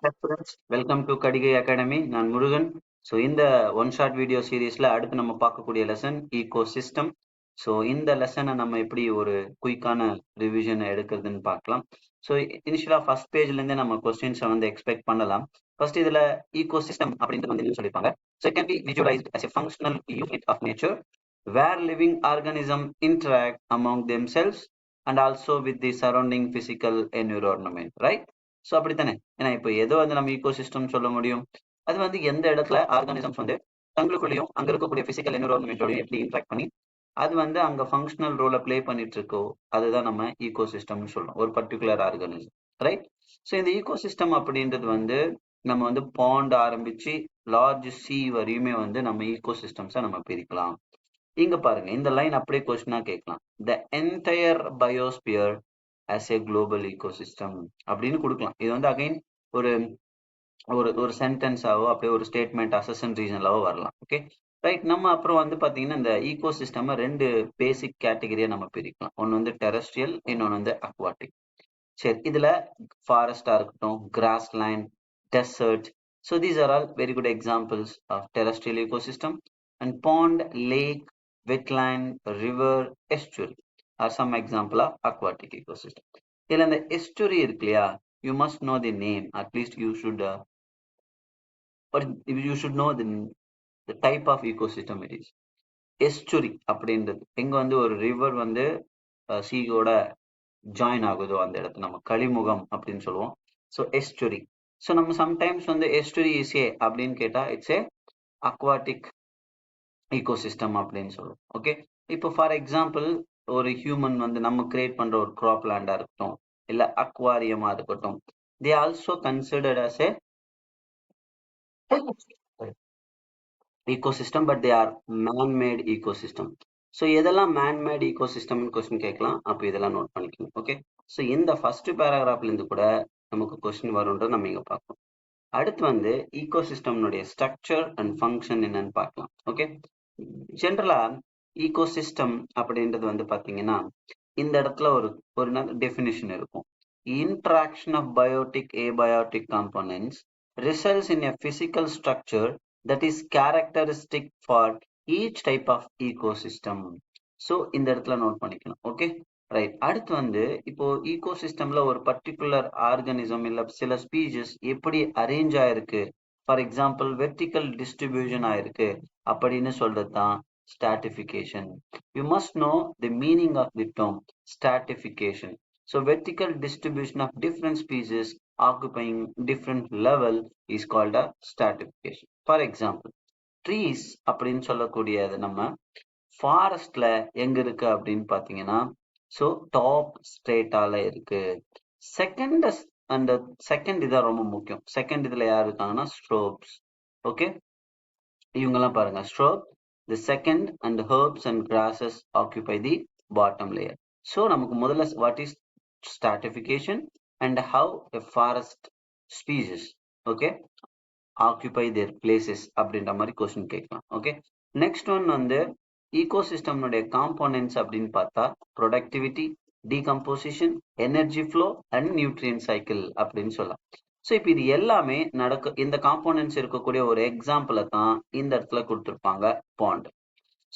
Hi friends, welcome to Kadigai Academy. நான் Murugan. So இந்த one short video சீரீஸ்ல அடுத்து நம்ம பார்க்கக்கூடிய லெசன் ஈகோ சிஸ்டம். ஸோ இந்த லெசனை நம்ம எப்படி ஒரு குயிக்கான ரிவிஷன் எடுக்கிறதுன்னு பார்க்கலாம். ஸோ இனிஷியலா ஃபர்ஸ்ட் பேஜ்ல இருந்தே நம்ம கொஸ்டின்ஸை வந்து எக்ஸ்பெக்ட் பண்ணலாம். ஃபர்ஸ்ட் இதுல ஈகோ சிஸ்டம் அப்படின்றது வந்து என்ன சொல்லியிருப்பாங்க. So it can be visualized as a functional unit of nature where living organisms interact among themselves and also with the surrounding physical environment, right? So அப்படித்தானே. ஏன்னா இப்போ ஏதோ வந்து நம்ம ஈகோ சிஸ்டம் சொல்ல முடியும். அது வந்து எந்த இடத்துல ஆர்கானிசம்ஸ் வந்து தங்களுக்குள்ளேயும் அங்க இருக்கக்கூடிய பிசிக்கல் என்விரான்மெண்டோடையும் எப்படி இன்ட்ராக்ட் பண்ணி அது வந்து அங்க ஃபங்க்ஷனல் ரோலை பிளே பண்ணிட்டு இருக்கோ அதுதான் நம்ம ஈகோ சிஸ்டம்னு சொல்றோம், ஒரு பர்டிகுலர் ஆர்கானிசம், ரைட்? ஸோ இந்த ஈகோ சிஸ்டம் அப்படின்றது வந்து நம்ம வந்து பாண்ட் ஆரம்பிச்சு லார்ஜ் சி வரையுமே வந்து நம்ம ஈகோ சிஸ்டம்ஸை நம்ம பிரிக்கலாம். இங்க பாருங்க, இந்த லைன் அப்படியே கொஸ்டினா கேட்கலாம். The entire biosphere as a global ecosystem அப்படின்னு கொடுக்கலாம். இது வந்து அகைன் ஒரு ஒரு ஒரு சென்டென்ஸாவோ அப்படியே ஒரு ஸ்டேட்மெண்ட் அசஷன் ரீசன்லாவோ வரலாம். Okay right. நம்ம அப்புறம் வந்து பாத்தீங்கன்னா இந்த ஈகோ சிஸ்டம் ரெண்டு பேசிக் கேட்டகரியா நம்ம பிரிக்கலாம். ஒன்னு வந்து டெரஸ்ட்ரியல், இன்னொன்னு வந்து அக்வாட்டிக். சரி, இதுல ஃபாரஸ்டா இருக்கட்டும், grassland, desert, so these are all very good examples of terrestrial ecosystem. And pond, lake, wetland, river, estuary are some example of aquatic ecosystem. இதுல இந்த estuary இருக்கு இல்லையா, you must know the name, at least you should or you should know the type of ecosystem it is. estuary அப்படின்றது எங்க வந்து ஒரு river வந்து சீயோட join ஆகுதோ அந்த இடத்துல நம்ம கழிமுகம் அப்படின்னு சொல்லுவோம். ஸோ எஸ்டுரி. ஸோ நம்ம சம்டைம்ஸ் வந்து எஸ்டுரி இஸ் ஏ அப்படின்னு கேட்டா இட்ஸ் ஏ அக்வாட்டிக் ecosystem அப்படின்னு சொல்லுவோம். ஓகே, இப்போ ஃபார் எக்ஸாம்பிள் ஒரு ஹியூமன் வந்து நம்ம கிரியேட் பண்ற ஒரு கிராப் லேண்டா இருக்கட்டும், இல்ல அக்வாரியமா இருக்கட்டும், they also considered as a ecosystem, but they are man-made ecosystem. So எதெல்லாம் மேன்மேட் ecosystem கொஸ்டின் கேட்கலாம், அப்போ இதெல்லாம் நோட் பண்ணிக்கணும். ஓகே, ஸோ இந்த ஃபர்ஸ்ட் பேராகிராஃப்ல இருந்து கூட நமக்கு கொஸ்டின் வரும்ன்றது நம்ம இங்க பார்க்கணும். அடுத்து வந்து ஈகோசிஸ்டம்னுடைய ஸ்ட்ரக்சர் அண்ட் ஃபங்க்ஷன் என்னன்னு பார்க்கலாம். ஓகே, ஜென்ரலா ஈகோசிஸ்டம் அப்படின்றது வந்து பாத்தீங்கன்னா இந்த இடத்துல ஒரு ஒரு டெஃபினிஷன் இருக்கும். Interaction of biotic abiotic components results in a physical structure that is characteristic for each type of ecosystem. So இந்த இடத்துல நோட் பண்ணிக்கணும். Okay right. அடுத்து வந்து இப்போ ஈகோசிஸ்டம்ல ஒரு பர்டிகுலர் ஆர்கானிசம் இல்ல சில ஸ்பீஷஸ் எப்படி அரேஞ்ச் ஆயிருக்கு, ஃபார் எக்ஸாம்பிள் வெர்டிக்கல் டிஸ்ட்ரிபியூஷன் ஆயிருக்கு அப்படின்னு சொல்றது தான் stratification. You must know the meaning of the term stratification. So vertical distribution of different species occupying different level is called a stratification. For example, trees அப்படின்னு சொல்லக்கூடியது நம்ம ஃபாரஸ்ட்ல எங்க இருக்கு அப்படின்னு பாத்தீங்கன்னா ஸோ டாப் ஸ்ட்ரேட்டால இருக்கு. செகண்ட் அண்ட் செகண்ட் இதான் ரொம்ப முக்கியம். செகண்ட் இதுல யார் இருக்காங்கன்னா ஸ்ட்ரோப்ஸ். ஓகே, இவங்கெல்லாம் பாருங்க ஸ்ட்ரோப். The second and herbs and grasses occupy the bottom layer. So நமக்கு முதல்ல what is stratification and how a forest species, okay, occupy their places அப்படின்ற மாதிரி கொஸ்டின் கேட்கலாம். ஓகே, நெக்ஸ்ட் ஒன் வந்து ஈகோசிஸ்டம்னுடைய காம்போனன்ட்ஸ் அப்படின்னு பார்த்தா productivity, decomposition, energy flow and nutrient cycle அப்படின்னு சொல்லலாம். ஸோ இப்போ இது எல்லாமே இந்த காம்போனன்ட்ஸ் இருக்கக்கூடிய ஒரு எக்ஸாம்பிளை தான் இந்த இடத்துல கொடுத்துருப்பாங்க, பாண்ட்.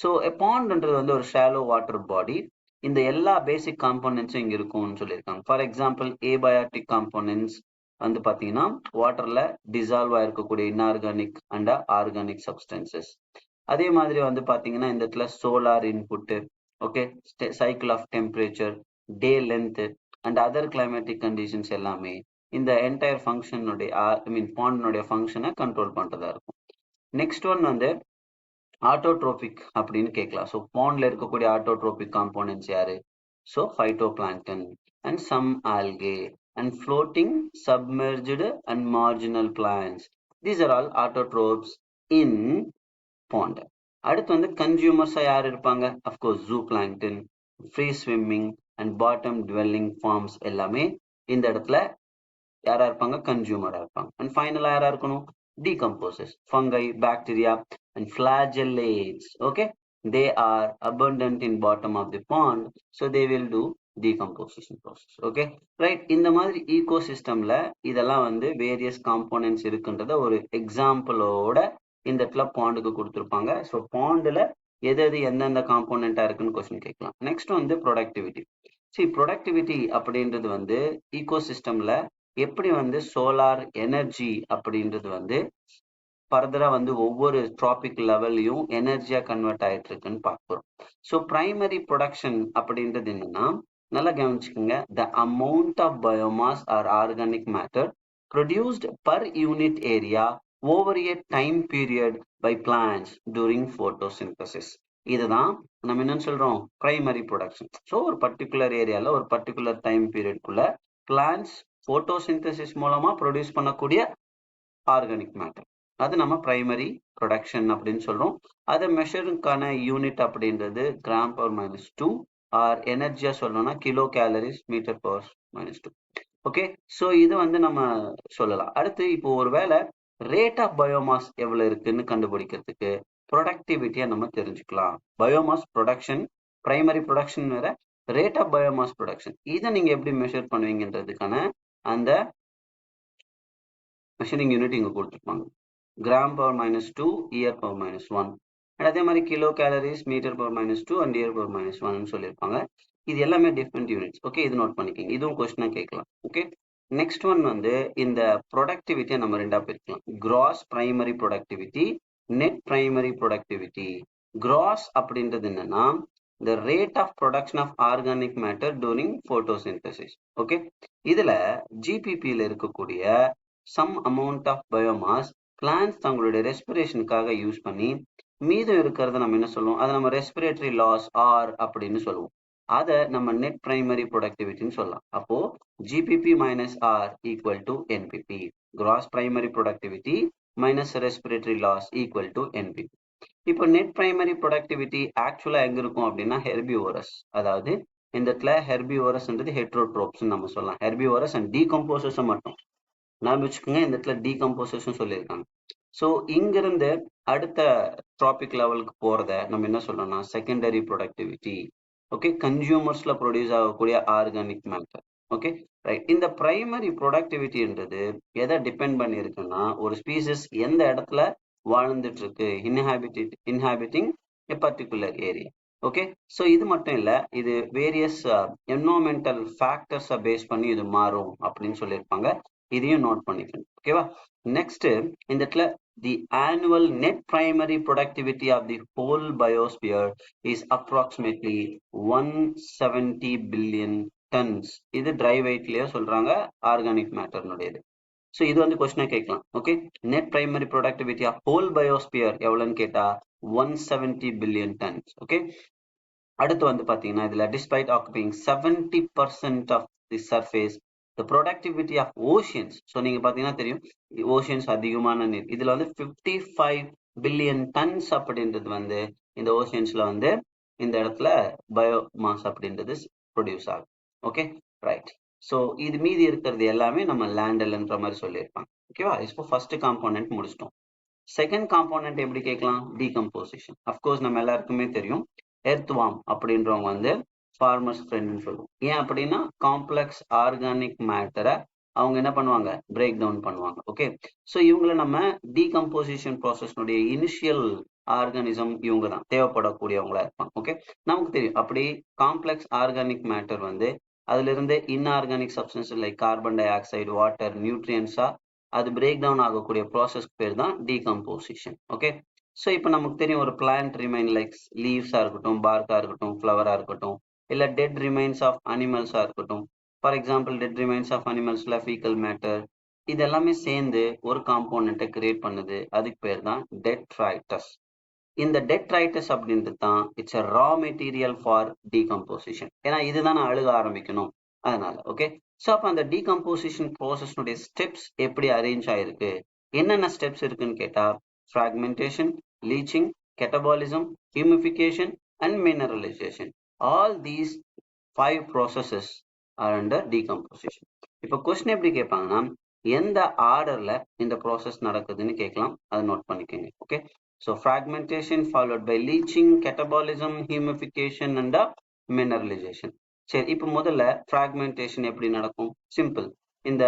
ஸோ பாண்ட்ன்றது வந்து ஒரு ஷாலோ வாட்டர் பாடி. இந்த எல்லா பேசிக் காம்போனன்ட்ஸும் இங்க இருக்கும்னு சொல்லியிருக்காங்க. ஃபார் எக்ஸாம்பிள் ஏபயாட்டிக் காம்போனன்ட்ஸ் வந்து பாத்தீங்கன்னா வாட்டர்ல டிசால்வ் ஆயிருக்கக்கூடிய இன்ஆர்கானிக் அண்ட் ஆர்கானிக் சப்ஸ்டன்சஸ். அதே மாதிரி வந்து பாத்தீங்கன்னா இந்த இடத்துல solar input, okay, cycle of temperature, day length and other climatic conditions எல்லாமே இந்த என்டையர் ஃபங்க்ஷனுடைய பாண்டினுடைய ஃபங்க்ஷனை கண்ட்ரோல் பண்றதா இருக்கும். நெக்ஸ்ட் ஒன் வந்து ஆட்டோட்ரோபிக் அப்படின்னு கேட்கலாம். ஸோ பாண்ட்ல இருக்கக்கூடிய ஆட்டோட்ரோபிக் காம்போனன்ட்ஸ் யாரு? So phytoplankton and some algae and floating, submerged and marginal plants. These are all autotrophs in pond. அடுத்து வந்து கன்சியூமர்ஸா யார் இருப்பாங்க? Of course zooplankton, free swimming and bottom dwelling forms எல்லாமே இந்த இடத்துல யாரா இருப்பாங்க? கன்சியூமரா இருப்பாங்க. அண்ட் ஃபைனலா யாரா இருக்கணும்? Decomposers, fungi, bacteria and flagellates. Okay, they are abundant in bottom of the pond, so they will do decomposition process. Okay, right? இந்த மாதிரி ecosystemல இதெல்லாம் வந்து various components இருக்குன்றத ஒரு எக்ஸாம்பிளோட இந்த இடத்துல பாண்டுக்கு கொடுத்திருப்பாங்க. ஸோ பாண்டுல எது எந்தெந்த காம்போனண்டா இருக்குன்னு கொஸ்டின் கேட்கலாம். நெக்ஸ்ட் வந்து ப்ரொடக்டிவிட்டி. சரி, ப்ரொடக்டிவிட்டி அப்படின்றது வந்து ஈகோசிஸ்டம்ல எப்படி வந்து சோலார் எனர்ஜி அப்படின்றது வந்து ஃபர்தரா வந்து ஒவ்வொரு ட்ராபிக் லெவல்லையும் எனர்ஜியா கன்வெர்ட் ஆயிட்டு இருக்குன்னு பார்க்கிறோம். ஸோ பிரைமரி ப்ரொடக்ஷன் அப்படின்றது என்னன்னா, நல்லா கவனிச்சுக்கோங்க, the amount of biomass or organic matter produced per unit area over a time period by plants during photosynthesis. இதுதான் நம்ம என்னன்னு சொல்றோம், பிரைமரி ப்ரொடக்ஷன். ஸோ ஒரு பர்டிகுலர் ஏரியால ஒரு பர்டிகுலர் டைம் பீரியட்குள்ள பிளான்ஸ் போட்டோசிந்தசிஸ் மூலமா ப்ரொடியூஸ் பண்ணக்கூடிய ஆர்கானிக் மேட்டர், அது நம்ம பிரைமரி ப்ரொடக்ஷன் அப்படின்னு சொல்றோம். அதை மெஷருக்கான யூனிட் அப்படின்றது கிராம் பவர் -2 ஆர் எனர்ஜியா சொல்லணும்னா kilo calories metre power -2. Okay, so இது வந்து நம்ம சொல்லலாம். அடுத்து இப்போ ஒருவேளை ரேட் ஆஃப் பயோமாஸ் எவ்வளவு இருக்குன்னு கண்டுபிடிக்கிறதுக்கு ப்ரொடக்டிவிட்டியை நம்ம தெரிஞ்சுக்கலாம். பயோமாஸ் ப்ரொடக்ஷன், பிரைமரி ப்ரொடக்ஷன் வேற, ரேட் ஆஃப் பயோமாஸ் ப்ரொடக்ஷன், இதை நீங்க எப்படி மெஷர் பண்ணுவீங்கன்றதுக்கான அந்த மெஷரிங் யூனிட் இங்க கொடுத்துருப்பாங்க. Gram power -2, year power -1. அதே மாதிரி kilo calories, metre power -2 and year power -1 சொல்லியிருப்பாங்க. இது எல்லாமே டிஃப்ரெண்ட் யூனிட்ஸ். ஓகே, இது நோட் பண்ணிக்கோங்க, இதுவும் கொஸ்டினா கேட்கலாம். ஓகே, நெக்ஸ்ட் ஒன் வந்து இந்த ப்ரொடக்டிவிட்டியை நம்ம ரெண்டா பிரிக்கலாம். Cross primary productivity, net primary productivity. Cross அப்படின்றது என்னன்னா the rate of production of organic matter during photosynthesis. Okay, இதுல GPP ல இருக்கக்கூடிய some amount of biomass plants தங்களுடைய ரெஸ்பிரேஷனுக்காக யூஸ் பண்ணி மீதம் இருக்கிறத நம்ம என்ன சொல்லுவோம், அதை நம்ம ரெஸ்பிரேட்டரி லாஸ் ஆர் அப்படின்னு சொல்லுவோம். அதை நம்ம நெட் பிரைமரி ப்ரொடக்டிவிட்டின்னு சொல்லலாம். அப்போ GPP minus R equal to NPP, gross primary productivity minus respiratory loss equal to NPP. இப்போ நெட் பிரைமரி ப்ரொடக்டிவிட்டி ஆக்சுவலா எங்க இருக்கும் அப்படின்னா ஹெர்பிவோரஸ், அதாவது இந்த இடத்துல ஹெர்பிவோரஸ்ன்றது ஹெட்ரோட்ரோப்ஸ் நம்ம சொல்லலாம். ஹெர்பிவோரஸ் அண்ட் டீகம்போசர்ஸ் மட்டும் நான் வச்சுக்கோங்க, இந்த இடத்துல டீகம்போசர்ஸ் சொல்லியிருக்காங்க. ஸோ இங்கிருந்து அடுத்த ட்ராபிக் லெவலுக்கு போறத நம்ம என்ன சொல்லணும்னா செகண்டரி ப்ரொடக்டிவிட்டி. ஓகே, கன்சியூமர்ஸ்ல ப்ரொடியூஸ் ஆகக்கூடிய ஆர்கானிக் மேட்டர். Okay, right. இந்த பிரைமரி ப்ரொடக்டிவிட்டின்றது எதை டிபெண்ட் பண்ணி இருக்குன்னா, ஒரு ஸ்பீசிஸ் எந்த இடத்துல வாழ்ந்துட்டு இருக்கு, inhabiting a particular area. Okay, so இது மட்டும் இல்லை, இது வேரியஸ் என்வரான்மெண்டல் ஃபேக்டர்ஸை பேஸ் பண்ணி இது மாறும் அப்படின்னு சொல்லியிருப்பாங்க. இதையும் நோட் பண்ணிக்கணும். ஓகேவா? நெக்ஸ்ட் இந்த இடத்துல the annual net primary productivity of the whole biosphere is approximately 170 billion tons. இது dry weightலயே சொல்றாங்க ஆர்கானிக் மேட்டர்னுடையது. ஸோ இது வந்து கொஸ்டினா கேட்கலாம். Okay, net primary productivity of whole biosphere எவ்வளோன்னு கேட்டா 170 பில்லியன் டன்ஸ். ஓகே, அடுத்து வந்து பாத்தீங்கன்னா இதுல despite occupying 70% of the surface, the productivity of oceans, so நீங்க பாத்தீங்கன்னா தெரியும் ஓஷன்ஸ் அதிகமான நீர், இதுல வந்து 55 பில்லியன் டன்ஸ் அப்படின்றது வந்து இந்த ஓஷன்ஸ்ல வந்து இந்த இடத்துல பயோமாஸ் அப்படின்றது ப்ரொடியூஸ் ஆகும். Okay, right. ஸோ இது மீதி இருக்கிறது எல்லாமே நம்ம லேண்டல்ன்ற மாதிரி சொல்லியிருப்பாங்க. ஓகேவா? இப்போ ஃபர்ஸ்ட் காம்போனன்ட் முடிச்சிட்டோம். செகண்ட் காம்போனன்ட் எப்படி கேட்கலாம், டீகம்போசிஷன். அஃப்கோர்ஸ் நம்ம எல்லாருக்குமே தெரியும், எர்த்வார்ம் அப்படின்றவங்க வந்து ஃபார்மர்ஸ் ஃப்ரெண்ட்னு சொல்லுவோம். ஏன் அப்படின்னா காம்ப்ளெக்ஸ் ஆர்கானிக் மேட்டரை அவங்க என்ன பண்ணுவாங்க, பிரேக் டவுன் பண்ணுவாங்க. ஓகே, ஸோ இவங்களை நம்ம டீகம்போசிஷன் ப்ராசஸ்னுடைய இனிஷியல் ஆர்கானிசம் இவங்க தான் தேவைப்படக்கூடியவங்களா இருப்பாங்க. ஓகே, நமக்கு தெரியும் அப்படி காம்ப்ளெக்ஸ் ஆர்கானிக் மேட்டர் வந்து அதுல இருந்து inorganic substance like carbon dioxide, water, நியூட்ரியன்ஸா அது பிரேக் டவுன் ஆகக்கூடிய ப்ராசஸ் பேர் தான் டீகம்போசிஷன். ஓகே, ஸோ இப்போ நமக்கு தெரியும் ஒரு பிளான்ட் ரிமைன் லைக் லீவ்ஸா இருக்கட்டும், பார்க்கா இருக்கட்டும், ஃப்ளவரா இருக்கட்டும், இல்ல டெட் ரிமைன்ஸ் ஆஃப் அனிமல்ஸா இருக்கட்டும். For example dead remains of அனிமல்ஸ்ல ஃபீக்கல் மேட்டர், இது எல்லாமே சேர்ந்து ஒரு காம்போனண்ட்டை கிரியேட் பண்ணுது. அதுக்கு பேர் தான் டெட்ரைட்டஸ். இந்த டெட்ரைட்டஸ் அப்படின்றது தான் it's a raw material for decomposition. ஏன்னா இதுதான் அழுக ஆரம்பிக்கணும் அதனால. ஓகே, ஸோ அப்போ அந்த டீகம்போசிஷன் ப்ராசஸ்னுடைய ஸ்டெப்ஸ் எப்படி அரேஞ்ச் ஆயிருக்கு, என்னென்ன ஸ்டெப்ஸ் இருக்குன்னு கேட்டா fragmentation, leaching, catabolism, humification and mineralisation. All these 5 processes are under decomposition. இப்போ கொஸ்டின் எப்படி கேட்பாங்கன்னா எந்த ஆர்டர்ல இந்த ப்ராசஸ் நடக்குதுன்னு கேட்கலாம், அதை நோட் பண்ணிக்கோங்க. Okay, so fragmentation followed by leaching, catabolism, humidification and mineralization. சரி, இப்போ முதல்ல ஃப்ராக்மெண்டேஷன் எப்படி நடக்கும்? சிம்பிள். இந்த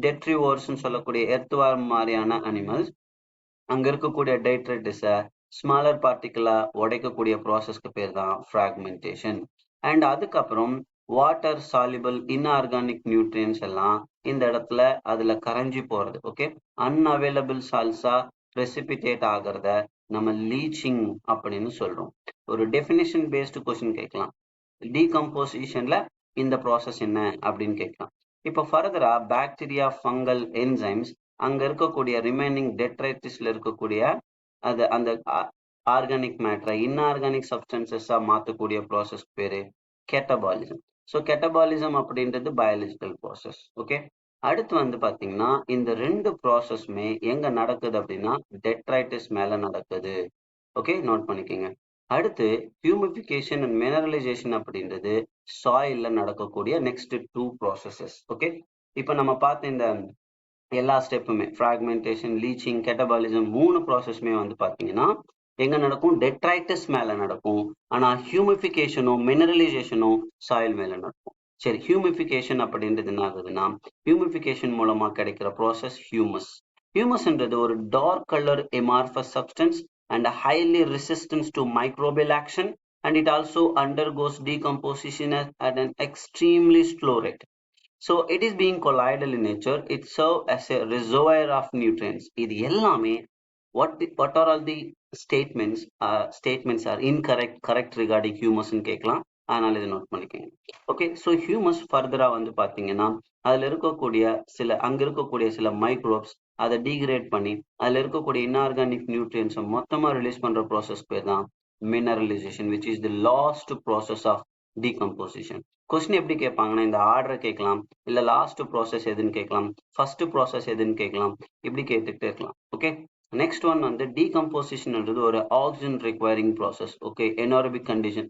டெட்ரிவோர்ஸ்ன்னு சொல்லக்கூடிய எர்த்வார்ம் மாதிரியான அனிமல்ஸ் அங்க இருக்கக்கூடிய டெட்ரைட்டிஸை ஸ்மாலர் பார்ட்டிகிளா உடைக்கக்கூடிய ப்ராசஸ்க்கு பேர் தான் ஃப்ராக்மெண்டேஷன். அண்ட் அதுக்கப்புறம் வாட்டர் சால்யுபிள் இன்ஆர்கானிக் நியூட்ரியன்ஸ் எல்லாம் இந்த இடத்துல அதுல கரைஞ்சி போறது. ஓகே, அன்அவைலபிள் சால்ஸா precipitate ஆகிறத நம்ம லீச்சிங் அப்படின்னு சொல்றோம். ஒரு டெஃபினிஷன் பேஸ்டு கொஸ்டின் கேட்கலாம். டீகம்போசிஷன்ல இந்த ப்ராசஸ் என்ன அப்படின்னு கேட்கலாம். இப்போ ஃபர்தரா பாக்டீரியா, ஃபங்கல், என்சைம்ஸ் அங்க இருக்கக்கூடிய ரிமைனிங் டெட்ரைட்டிஸ்ல இருக்கக்கூடிய அது அந்த ஆர்கானிக் மேட்டரை இன்ஆர்கானிக் சப்ஸ்டன்சஸா மாற்றக்கூடிய ப்ராசஸ் பேரு கெட்டபாலிசம். ஸோ கெட்டபாலிசம் அப்படின்றது பயாலஜிக்கல் ப்ராசஸ். ஓகே, அடுத்து வந்து பாத்தீங்கன்னா இந்த ரெண்டு ப்ராசஸ்மே எங்க நடக்குது அப்படின்னா டெட்ரைட்டிஸ் மேல நடக்குது. ஓகே, நோட் பண்ணிக்கோங்க. அடுத்து ஹியூமிஃபிகேஷன் அண்ட் மினரலைசேஷன் அப்படின்றது சாயில்ல நடக்கக்கூடிய நெக்ஸ்ட் டூ ப்ராசஸஸ். ஓகே, இப்போ நம்ம பார்த்த இந்த எல்லா ஸ்டெப்புமே ஃப்ராக்மெண்டேஷன், லீச்சிங், கெட்டபாலிசம் மூணு ப்ராசஸ்மே வந்து பாத்தீங்கன்னா எங்க நடக்கும்? டெட்ரைட்டிஸ் மேல நடக்கும். ஆனா ஹியூமிஃபிகேஷனும் மினரலைசேஷனும் சாயில் மேல நடக்கும். சரி, ஹியூமிஃபிகேஷன் அப்படின்றது என்ன ஆகுதுன்னா ஹியூமிஃபிகேஷன் மூலமா கிடைக்கிற ப்ராசஸ் ஹியூமஸ். ஹியூமஸ்ன்றது ஒரு dark colour amorphous substance and highly resistant to microbial action, and it also undergoes decomposition at an extremely slow rate. So it is being colloidal in nature. It serves as a reservoir of nutrients. இது எல்லாமே what are all the statements are incorrect, correct regarding humus ன்னு கேட்கலாம். அதனால இதை note பண்ணிக்கோங்க. Okay, so humus ஃபர்தரா வந்து பாத்தீங்கன்னா அதுல இருக்கக்கூடிய அங்க இருக்கக்கூடிய சில மைக்ரோப்ஸ் அதை டீக்ரேட் பண்ணி அதுல இருக்கக்கூடிய இன்ஆர்கானிக் நியூட்ரியன்ஸை மொத்தமா ரிலீஸ் பண்ற ப்ராசஸ் பேர் தான் mineralisation, which is the last process of decomposition. Question எப்படி கேட்பாங்கன்னா இந்த ஆர்டரை கேட்கலாம், இல்ல லாஸ்ட் ப்ராசஸ் எதுன்னு கேட்கலாம், ஃபர்ஸ்ட் ப்ராசஸ் எதுன்னு கேட்கலாம், இப்படி கேட்டுக்கிட்டே இருக்கலாம். ஓகே, நெக்ஸ்ட் ஒன் வந்து டீகம்போசிஷன்ன்றது ஒரு oxygen requiring process. Okay, anaerobic condition,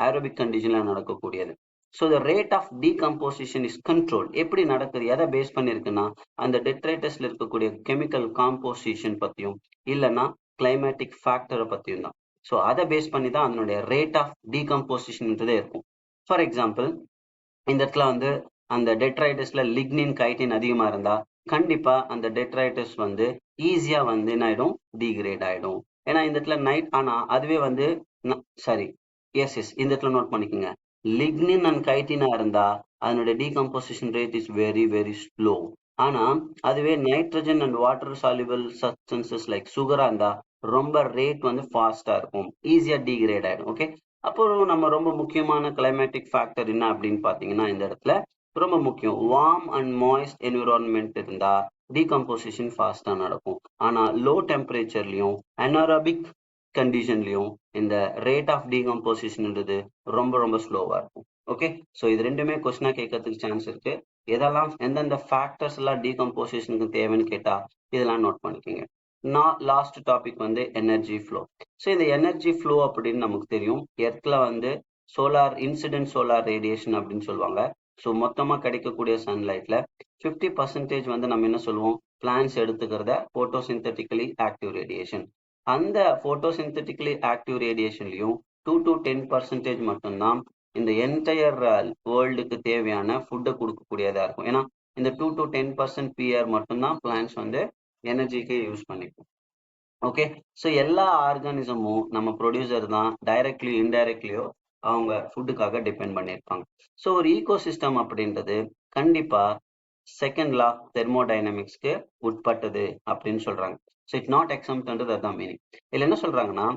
aerobic கண்டிஷன்ல நடக்கக்கூடியது. So the rate of decomposition is control. எப்படி நடக்குது, எதை பேஸ் பண்ணிருக்குன்னா அந்த டெட்ரைட்டஸ்ல இருக்கக்கூடிய கெமிக்கல் காம்போசிஷன் பத்தியும் இல்லைன்னா கிளைமேட்டிக் ஃபேக்டரை பத்தியும் தான். ஸோ அதை பேஸ் பண்ணி தான் அதனுடைய ரேட் ஆஃப் டீகம்போசிஷன்ன்றதே இருக்கும். ஃபார் எக்ஸாம்பிள், இந்த இடத்துல வந்து அந்த டெட்ரைட்டஸ்ல லிக்னின், கைட்டின் அதிகமா இருந்தா கண்டிப்பா அந்த டெட்ரைட்டஸ் வந்து ஈஸியா வந்து என்ன ஆயிடும்? டீக்ரேட் ஆயிடும். ஏன்னா இந்த இடத்துல நைட், ஆனா அதுவே வந்து சாரி எஸ் இந்த இடத்துல நோட் பண்ணிக்கோங்க, லிக்னின் அண்ட் கைட்டினா இருந்தா அதனுடைய decomposition rate is very very slow. ஆனா அதுவே nitrogen and water soluble substances like சுகரா இருந்தா ரொம்ப ரேட் வந்து ஃபாஸ்டா இருக்கும், ஈஸியா டீக்ரேட் ஆயிடும். ஓகே, அப்போ நம்ம ரொம்ப முக்கியமான கிளைமேட்டிக் ஃபேக்டர் என்ன அப்படின்னு பாத்தீங்கன்னா இந்த இடத்துல ரொம்ப முக்கியம், வார்ம் அண்ட் மாய்ஸ்ட் என்விரான்மெண்ட் இருந்தா டீகம்போசிஷன் ஃபாஸ்டா நடக்கும். ஆனா லோ டெம்பரேச்சர்லயும் அனாரோபிக் கண்டிஷன்லயும் இந்த ரேட் ஆஃப் டீகம்போசிஷன்ன்றது ரொம்ப ரொம்ப ஸ்லோவா இருக்கும். ஓகே, ஸோ இது ரெண்டுமே கொஸ்டினா கேட்கறதுக்கு சான்ஸ் இருக்கு. எதெல்லாம் எந்தெந்த ஃபேக்டர்ஸ் எல்லாம் டீகம்போசிஷனுக்கு தேவைன்னு கேட்டா இதெல்லாம் நோட் பண்ணிக்கோங்க. லாஸ்ட் டாபிக் வந்து எனர்ஜி ஃப்ளோ. ஸோ இந்த எனர்ஜி ஃப்ளோ அப்படின்னு நமக்கு தெரியும், எர்த்ல வந்து சோலார் இன்சிடென்ட் சோலார் ரேடியேஷன் அப்படின்னு சொல்லுவாங்க. ஸோ மொத்தமா கிடைக்கக்கூடிய சன்லைட்ல 50% வந்து நம்ம என்ன சொல்லுவோம், பிளான்ஸ் எடுத்துக்கிறத போட்டோசிந்தட்டிக்கலி ஆக்டிவ் ரேடியேஷன். அந்த போட்டோசிந்தட்டிக்கலி ஆக்டிவ் ரேடியேஷன்லயும் 2 to 10% மட்டும்தான் இந்த என்டையர் வேர்ல்டுக்கு தேவையான ஃபுட்டை கொடுக்கக்கூடியதா இருக்கும். ஏன்னா இந்த 2 to 10% பிஆர் மட்டும்தான் பிளான்ஸ் வந்து எனர்ஜிக்கு யூஸ் பண்ணிக்கும். ஓகே, ஸோ எல்லா ஆர்கானிசமும் நம்ம ப்ரொடியூசர் தான், டைரக்ட்லி இன்டைரக்ட்லியோ அவங்க ஃபுட்டுக்காக டிபெண்ட் பண்ணியிருப்பாங்க. ஸோ ஒரு ஈகோ சிஸ்டம் அப்படின்றது கண்டிப்பா செகண்ட் லா தெர்மோடைனமிக்ஸ்க்கு உட்பட்டது அப்படின்னு சொல்றாங்க. ஸோ இட் நாட் எக்ஸம்ப்ட்ன்றது அதான் மீனிங். இதில் என்ன சொல்றாங்கன்னா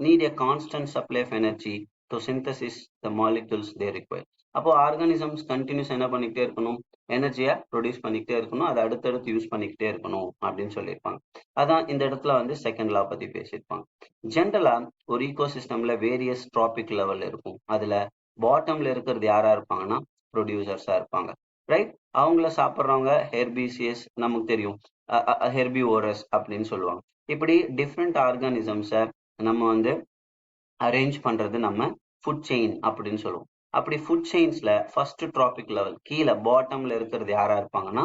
NEET a constant supply of energy to synthesize the molecules they require. அப்போ ஆர்கானிசம்ஸ் கண்டினியூஸ் என்ன பண்ணிக்கிட்டே இருக்கணும், எனர்ஜியை ப்ரொடியூஸ் பண்ணிக்கிட்டே இருக்கணும், அதை அடுத்தடுத்து யூஸ் பண்ணிக்கிட்டே இருக்கணும் அப்படின்னு சொல்லியிருப்பாங்க. அதான் இந்த இடத்துல வந்து செகண்ட் லா பத்தி பேசியிருப்பாங்க. ஜென்ரலா ஒரு ஈகோ சிஸ்டம்ல வேரியஸ் ட்ராபிக் லெவல் இருக்கும். அதுல பாட்டம்ல இருக்கிறது யாரா இருப்பாங்கன்னா ப்ரொடியூசர்ஸா இருப்பாங்க, ரைட்? அவங்கள சாப்பிட்றவங்க ஹெர்பிசியஸ், நமக்கு தெரியும் ஹெர்பிவோரஸ் அப்படின்னு சொல்லுவாங்க. இப்படி டிஃப்ரெண்ட் ஆர்கானிசம்ஸை நம்ம வந்து அரேஞ்ச் பண்றது நம்ம ஃபுட் செயின் அப்படின்னு சொல்லுவோம். அப்படி ஃபுட் செயின்ஸ்ல ஃபர்ஸ்ட் ட்ராபிக் லெவல் கீழே பாட்டம்ல இருக்கிறது யாரா இருப்பாங்கன்னா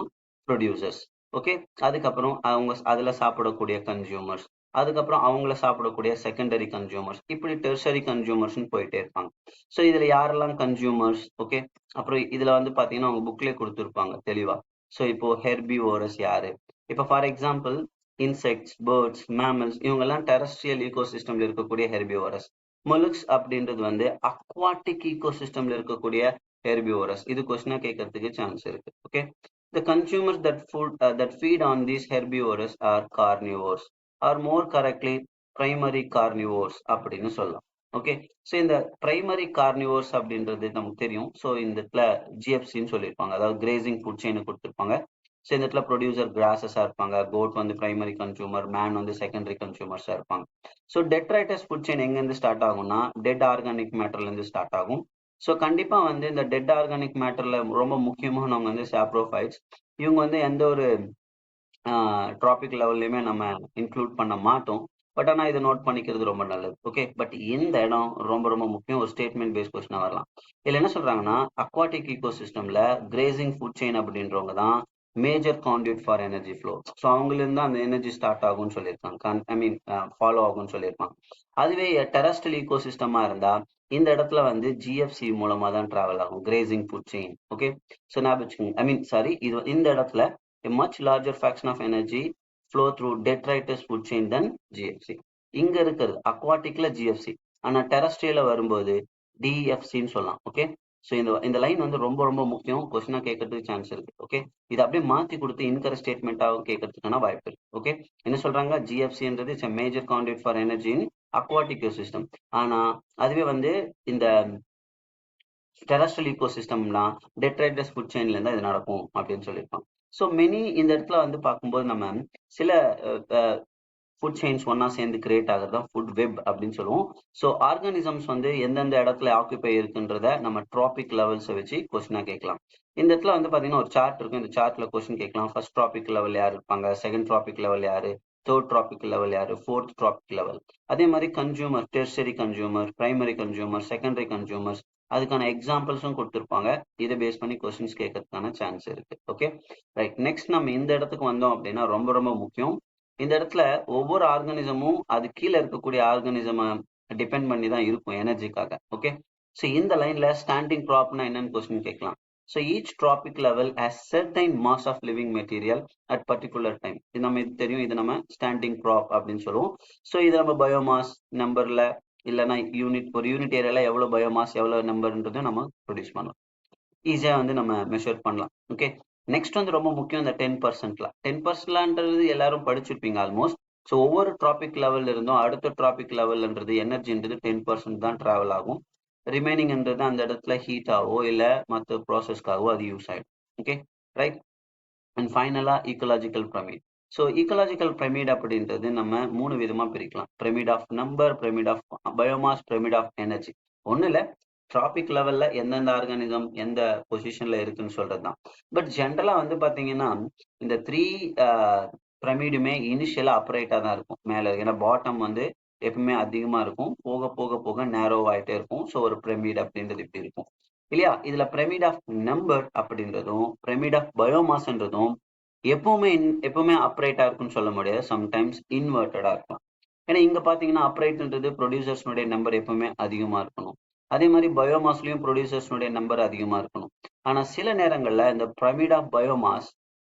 ப்ரொடியூசர்ஸ். ஓகே, அதுக்கப்புறம் அவங்க அதுல சாப்பிடக்கூடிய கன்சியூமர்ஸ், அதுக்கப்புறம் அவங்கள சாப்பிடக்கூடிய செகண்டரி கன்சியூமர்ஸ், இப்படி டெர்ஷரி கன்சியூமர்ஸ்னு போயிட்டே இருப்பாங்க. ஸோ இதுல யாரெல்லாம் கன்சியூமர்ஸ், ஓகே. அப்புறம் இதுல வந்து பாத்தீங்கன்னா அவங்க புக்லேயே கொடுத்துருப்பாங்க தெளிவா. ஸோ இப்போ ஹெர்பிவோரஸ் யாரு, இப்போ for example insects, birds, mammals, இவங்கெல்லாம் டெரஸ்ட்ரியல் ஈகோசிஸ்டம்ல இருக்கக்கூடிய ஹெர்பிவோரஸ். மொலுக்ஸ் அப்படின்றது வந்து அக்வாட்டிக் ஈகோசிஸ்டம்ல இருக்கக்கூடிய ஹெர்பிவோரஸ். இது கொஸ்டினா கேட்கறதுக்கு சான்ஸ் இருக்கு. Okay, the consumers that feed on these herbivores are carnivores, or more correctly primary carnivores அப்படின்னு சொல்லலாம். ஓகே, ஸோ இந்த பிரைமரி கார்னிவோர்ஸ் அப்படின்றது நமக்கு தெரியும். ஸோ இந்த இடத்துல ஜிஎஃப்சின்னு சொல்லியிருப்பாங்க, அதாவது கிரேசிங் ஃபுட் செயின் கொடுத்துருப்பாங்க. ஸோ இந்த இடத்துல ப்ரொடியூசர் கிராஸஸா இருப்பாங்க, கோட் வந்து பிரைமரி கன்சூமர், மேன் வந்து செகண்டரி கன்சூமர்ஸா இருப்பாங்க. ஸோ டெட்ரைட்டஸ் ஃபுட் செயின் எங்கேருந்து ஸ்டார்ட் ஆகும்னா டெட் ஆர்கானிக் மேட்டர்ல இருந்து ஸ்டார்ட் ஆகும். ஸோ கண்டிப்பா வந்து இந்த டெட் ஆர்கானிக் மேட்டர்ல ரொம்ப முக்கியமானவங்க வந்து சாப்ரோஃபைட்ஸ். இவங்க வந்து எந்த ஒரு ட்ராபிக் லெவல்லையுமே நம்ம இன்க்ளூட் பண்ண மாட்டோம். பட் ஆனால் இதை நோட் பண்ணிக்கிறது ரொம்ப நல்லது. ஓகே, பட் இந்த இடம் ரொம்ப ரொம்ப முக்கியம். ஒரு ஸ்டேட்மெண்ட் பேஸ் கொஸ்டினா வரலாம். இதுல என்ன சொல்றாங்கன்னா அக்வாட்டிக் ஈகோ சிஸ்டம்ல கிரேசிங் ஃபுட் செயின் அப்படின்றவங்க தான் major conduit for energy flow. So அவங்களிருந்து அந்த எனர்ஜி ஸ்டார்ட் ஆகும்னு சொல்லியிருக்காங்க, ஐ மீன் ஃபாலோ ஆகும்னு சொல்லியிருப்பாங்க. அதுவே டெரஸ்ட்ரியல் ஈகோ சிஸ்டமா இருந்தா இந்த இடத்துல வந்து ஜிஎஃப்சி மூலமா தான் டிராவல் ஆகும், grazing food chain. Okay, so ஞாபகம் வச்சுக்கோங்க, ஐ மீன் சாரி, இது இந்த இடத்துல a much larger fraction of energy flow through detritus food chain than GFC. இங்க இருக்கிறது அக்வாட்டிக்ல GFC, ஆனா டெரஸ்ட்ரியல வரும்போது டிஎஃப்சின்னு சொல்லலாம். ஓகே, ஸோ இந்த லைன் வந்து ரொம்ப ரொம்ப முக்கியம், கொஸ்டினா கேட்கறதுக்கு சான்ஸ் இருக்கு. ஓகே, இதை அப்படியே மாத்தி கொடுத்து இன்கரெக்ட் ஸ்டேட்மெண்ட்டாகவும் கேட்கறதுக்கான வாய்ப்பு இருக்கு. ஓகே, என்ன சொல்றாங்க, ஜிஎஃப்சின்றது it's major conduit for energy in aquatic system. ஆனா அதுவே வந்து இந்த டெரஸ்ட்ரியல் ஈகோ சிஸ்டம்னா டெட்ரைட்டஸ் ஃபுட் செயின்ல இருந்தா இது நடக்கும் அப்படின்னு சொல்லியிருப்பாங்க. ஸோ மெனி இந்த இடத்துல வந்து பார்க்கும்போது நம்ம சில ஃபுட் செயின்ஸ் ஒன்னா சேர்ந்து கிரியேட் ஆகுறது தான் ஃபுட் வெப் அப்படின்னு சொல்லுவோம். ஸோ ஆர்கானிசம்ஸ் வந்து எந்தெந்த இடத்துல ஆக்குபை இருக்குன்றத நம்ம ட்ராபிக் லெவல்ஸை வச்சு கொஸ்டினா கேட்கலாம். இந்த இடத்துல வந்து பாத்தீங்கன்னா ஒரு சார்ட் இருக்கும், இந்த சார்ட்ல கொஸ்டின் கேட்கலாம். ஃபர்ஸ்ட் ட்ராபிக் லெவல் யார் இருப்பாங்க, செகண்ட் ட்ராபிக் லெவல் யாரு, தேர்ட் ட்ராபிக் லெவல் யாரு, ஃபோர்த் ட்ராபிக் லெவல். அதே மாதிரி consumer, tertiary consumer, primary consumer, secondary consumers, அதுக்கான எக்ஸாம்பிள்ஸும் கொடுத்துருப்பாங்க. இதை பேஸ் பண்ணி கொஸ்டின்ஸ் கேட்கறதுக்கான சான்ஸ் இருக்கு. Okay, right. நெக்ஸ்ட் நம்ம இந்த இடத்துக்கு வந்தோம் அப்படின்னா ரொம்ப ரொம்ப முக்கியம். இந்த இடத்துல ஒவ்வொரு ஆர்கானிசமும் அது கீழே இருக்கக்கூடிய ஆர்கானிசமை டிபெண்ட் பண்ணி தான் இருக்கும் எனர்ஜிக்காக. ஓகே, ஸோ இந்த லைன்ல ஸ்டாண்டிங் க்ராப்னா என்னன்னு கொஸ்டின் கேட்கலாம். So each trophic level has certain mass of living material at particular time. இது நம்ம இது தெரியும், இது நம்ம ஸ்டாண்டிங் க்ராப் அப்படின்னு சொல்லுவோம். ஸோ இது நம்ம பயோமாஸ் நம்பர்ல இல்லைன்னா யூனிட், ஒரு யூனிட் ஏரியால எவ்வளவு பயோமாஸ் எவ்வளவு நம்பர்ன்றதை நம்ம ப்ரொடியூஸ் பண்ணலாம், ஈஸியா வந்து நம்ம மெஷர் பண்ணலாம். ஓகே, நெக்ஸ்ட் வந்து ரொம்ப முக்கியம் இந்த 10%. 10%ன்றது எல்லாரும் படிச்சிருப்பீங்க ஆல்மோஸ்ட். ஸோ ஒவ்வொரு ட்ராபிக் லெவல் இருந்தும் அடுத்த ட்ராபிக் லெவல்ன்றது எனர்ஜின்றது 10% தான் டிராவல் ஆகும். ரிமைனிங்ன்றது அந்த இடத்துல ஹீட்டாவோ இல்லை மற்ற ப்ராசஸ்க்காகவோ அது யூஸ் ஆகிடும். Okay, right. அண்ட் ஃபைனலா ecological pyramid. So ecological pyramid அப்படின்றது நம்ம 3 விதமா பிரிக்கலாம். Pyramid of number, pyramid of biomass, pyramid of energy. ஒண்ணு இல்ல, ட்ராபிக் லெவல்ல எந்தெந்த ஆர்கானிசம் எந்த பொசிஷன்ல இருக்குன்னு சொல்றதுதான். பட் ஜென்ரலா வந்து பாத்தீங்கன்னா இந்த 3 பிரமிடுமே இனிஷியலா அப்ரைட்டா தான் இருக்கும் மேல. ஏன்னா பாட்டம் வந்து எப்பவுமே அதிகமா இருக்கும், போக போக போக நேரோ ஆயிட்டே இருக்கும். ஸோ ஒரு பிரமிட் அப்படின்றது இப்படி இருக்கும் இல்லையா. இதுல பிரமிட் ஆஃப் நம்பர் அப்படின்றதும் பிரமிட் ஆஃப் பயோமாஸ்ன்றதும் எப்பவுமே அப்ரைட்டா இருக்குன்னு சொல்ல முடியாது, சம்டைம்ஸ் இன்வெர்டடா இருக்கும். ஏன்னா இங்க பாத்தீங்கன்னா அப்ரைட்ன்றது ப்ரொடியூசர்ஸ்னுடைய நம்பர் எப்பவுமே அதிகமா இருக்கணும். அதே மாதிரி பயோமாஸ்லயும் ப்ரொடியூசர்ஸ்னுடைய நம்பர் அதிகமா இருக்கணும். ஆனா சில நேரங்கள்ல இந்த pyramid of biomass,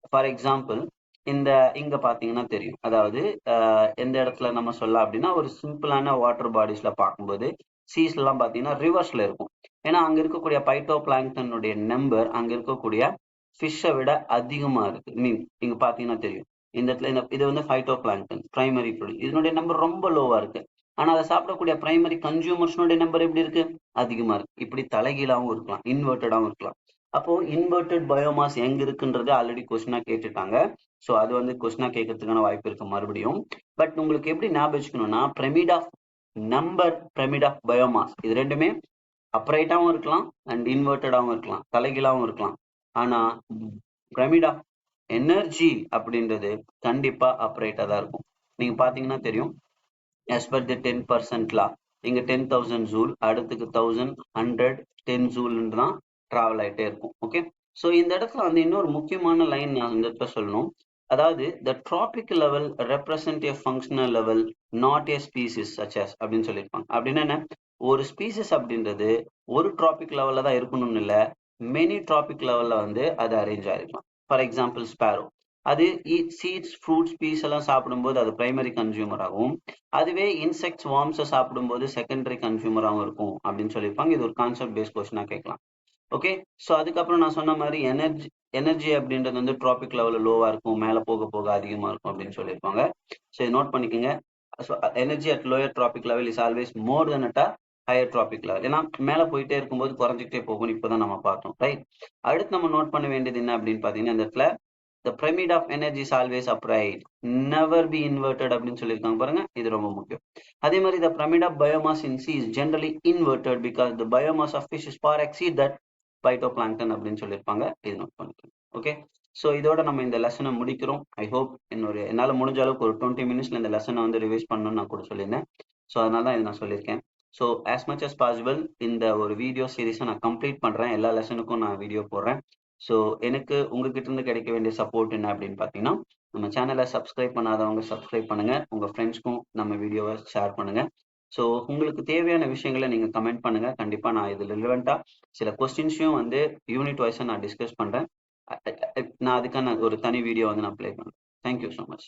for example இந்த இங்க பாத்தீங்கன்னா தெரியும், அதாவது எந்த இடத்துல நம்ம சொல்லலாம் அப்படின்னா ஒரு சிம்பிளான வாட்டர் பாடிஸ்ல பார்க்கும்போது சீஸ்ல எல்லாம் பாத்தீங்கன்னா ரிவர்ஸ்ல இருக்கும். ஏன்னா அங்க இருக்கக்கூடிய பைட்டோ பிளாங்டனுடைய நம்பர் அங்க இருக்கக்கூடிய ஃபிஷ்ஷை விட அதிகமா இருக்கு. மீன் இங்க பாத்தீங்கன்னா தெரியும், இந்த இடத்துல இது வந்து ஃபைட்டோ பிளாங்டன் பிரைமரி ப்ரொடியூஸ், இதனுடைய நம்பர் ரொம்ப லோவா இருக்கு. ஆனா அதை சாப்பிடக்கூடிய பிரைமரி கன்சியூமர்ஸ்னுடைய நம்பர் எப்படி இருக்கு, அதிகமா இருக்கு. இப்படி தலைகீழாவும் இருக்கலாம், இன்வெர்டடாவும் இருக்கலாம். அப்போ இன்வெர்டட் பயோமாஸ் எங்க இருக்குன்றது ஆல்ரெடி கொஸ்டினா கேட்டுட்டாங்க. ஸோ அது வந்து கொஸ்டினா கேட்கறதுக்கான வாய்ப்பு இருக்கு மறுபடியும். பட் உங்களுக்கு எப்படி ஞாபகம் வச்சுக்கணும்னா pyramid of number, pyramid of biomass, இது ரெண்டுமே அப்ரைட்டாவும் இருக்கலாம் அண்ட் இன்வெர்டடாவும் இருக்கலாம், தலைகீழாவும் இருக்கலாம். ஆனா பிரமிட் ஆஃப் எனர்ஜி அப்படின்றது கண்டிப்பா அப்ரைட்டா தான் இருக்கும். நீங்க பாத்தீங்கன்னா தெரியும், as per the 10% law, இங்க 10,000 ஜூல், அடுத்துக்கு 1000, 100, 10 ஜூல்னு தான் டிராவல் ஆயிட்டே இருக்கும். ஓகே, ஸோ இந்த இடத்துல வந்து இன்னொரு முக்கியமான லைன் நான் இந்த இடத்துல சொல்லணும். அதாவது the tropic level represent a functional level not a species such as அப்படின்னு சொல்லியிருப்பாங்க. அப்படின்னா என்ன, ஒரு ஸ்பீசிஸ் அப்படின்றது ஒரு டிராபிக் லெவல்ல தான் இருக்கணும்னு இல்லை, மெனி டிராபிக் லெவல்ல வந்து அது அரேஞ்ச் ஆயிருக்கலாம். ஃபார் எக்ஸாம்பிள் ஸ்பேரோ, அது சீட்ஸ் ஃப்ரூட்ஸ் பீஸ் எல்லாம் சாப்பிடும்போது அது பிரைமரி கன்சியூமர் ஆகும், அதுவே இன்செக்ட்ஸ் வார்ம்ஸை சாப்பிடும்போது செகண்டரி கன்சியூமராகவும் இருக்கும் அப்படின்னு சொல்லியிருப்பாங்க. இது ஒரு கான்செப்ட் பேஸ்ட் கொஸ்டினா கேட்கலாம். ஓகே, ஸோ அதுக்கப்புறம் நான் சொன்ன மாதிரி எனர்ஜி அப்படின்றது வந்து ட்ராபிக் லெவலில் லோவாக இருக்கும், மேலே போக போக அதிகமாக இருக்கும் அப்படின்னு சொல்லியிருப்பாங்க. ஸோ நோட் பண்ணிக்கோங்க. So energy at lower traffic level is always more then at higher traffic level. ஏன்னா மேலே போயிட்டே இருக்கும்போது குறைஞ்சிக்கிட்டே போகும், இப்போதான் நம்ம பார்த்தோம், ரைட்? அடுத்து நம்ம நோட் பண்ண வேண்டியது என்ன அப்படின்னு பார்த்தீங்கன்னா, இந்த இடத்துல the pyramid of energy is always upright, never be inverted அப்படின்னு சொல்லியிருக்காங்க பாருங்க, இது ரொம்ப முக்கியம். அதே மாதிரி the pyramid of biomass in sea is generally inverted because the biomass of fish is far exceed that phytoplankton அப்படின்னு சொல்லியிருப்பாங்க. இது நோட் பண்ணிக்கணும். ஓகே, ஸோ இதோட நம்ம இந்த லெசனை முடிக்கிறோம். ஐ ஹோப் என்னால் முடிஞ்ச அளவுக்கு ஒரு 20 மினிட்ஸ்ல இந்த லெசனை வந்து ரிவைஸ் பண்ணணும்னு நான் கூட சொல்லியிருந்தேன். ஸோ அதனால தான் இது நான் சொல்லியிருக்கேன். So as much as possible இந்த ஒரு வீடியோ சீரீஸை நான் கம்ப்ளீட் பண்ணுறேன். எல்லா லெசனுக்கும் நான் வீடியோ போடுறேன். ஸோ எனக்கு உங்ககிட்ட இருந்து கிடைக்க வேண்டிய சப்போர்ட் என்ன அப்படின்னு பார்த்தீங்கன்னா, நம்ம சேனலை சப்ஸ்கிரைப் பண்ணாதவங்க சப்ஸ்கிரைப் பண்ணுங்க, உங்க ஃப்ரெண்ட்ஸ்க்கும் நம்ம வீடியோவை ஷேர் பண்ணுங்க. ஸோ உங்களுக்கு தேவையான விஷயங்களை நீங்க கமெண்ட் பண்ணுங்க. கண்டிப்பா நான் இது ரிலவெண்டா சில கொஸ்டின்ஸையும் வந்து யூனிட் வைஸா நான் டிஸ்கஸ் பண்றேன். நான் அதுக்கான ஒரு தனி வீடியோ வந்து நான் ப்ளே பண்றேன். Thank you so much.